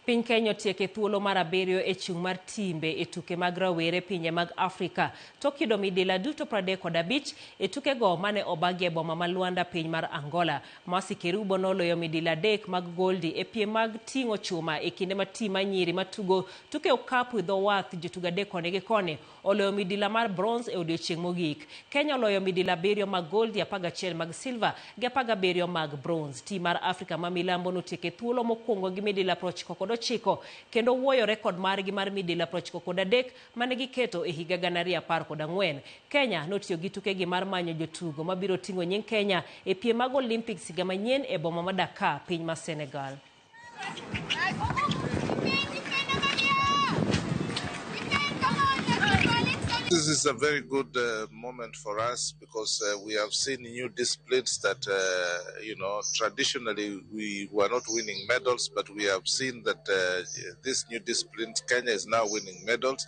Piny Kenya otieke thuolo mar 7 e chung' mar timbe e tuke mag rawere pinje mag Afrika. Tokido midila duto 35 e tukego mane obagie boma ma Luanda piny mar Angola. Mercy Kerubo noloyo midila 3 mag goldi e piem mag ting'o chuma e kinde ma tim manyiri matugo tuke okapu dho wath jotugo 3 koni gi koni oloyo midila mar bronze e odiechieng' mogik. Kenya oloyo midila 7 mag goldi, 11 mag silver gi 17 mag bronze. Tim mar Afrika ma milambo notieke thuolo mokwongo gi midila 99 kendo wuoyo rekod margi mar midila 93 mane giketo e higa 2014. Kenya notiyo gi tukegi mar manyo jotugo mabiro ting'o nying Kenya e piem mag Olympics higa manyien e boma ma Dakar, piny ma Senegal. This is a very good moment for us because we have seen new disciplines that, traditionally we were not winning medals, but we have seen that this new discipline, Kenya is now winning medals.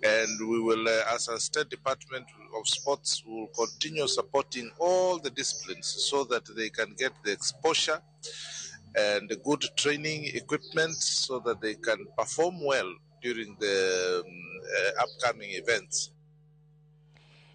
And we will, as a State Department of Sports, will continue supporting all the disciplines so that they can get the exposure and the good training equipment so that they can perform well during the upcoming events.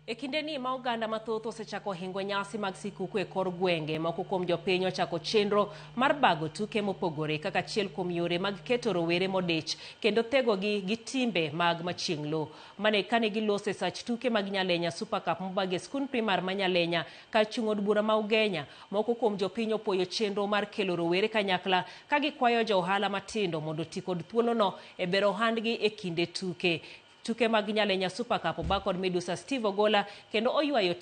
E kinde ni ma oganda mathoth osechako hingo nyasi mag sikuku e kor gwenge, moko kuom jopiny ochako chenro mar bago tuke mopogore kaka achiel kuom yore mag keto rowere modich kendo tegogi gi timbe mag machieng' lo. Mane kane gilose sach tuke mag Nyalenya Super Cup mobage skund primar ma Nyalenya kar chung' od bura ma Ugenya, moko kuom jopiny opoyo chenro mar kelo rowere kanyakla ka gikwayo jo ohala matindo mondo ti kod thuolono e bero ohandgi e kinde tuke. Tuke mag Nyalenya Super Cup oba kod midusa Steve Ogola kendo oywayo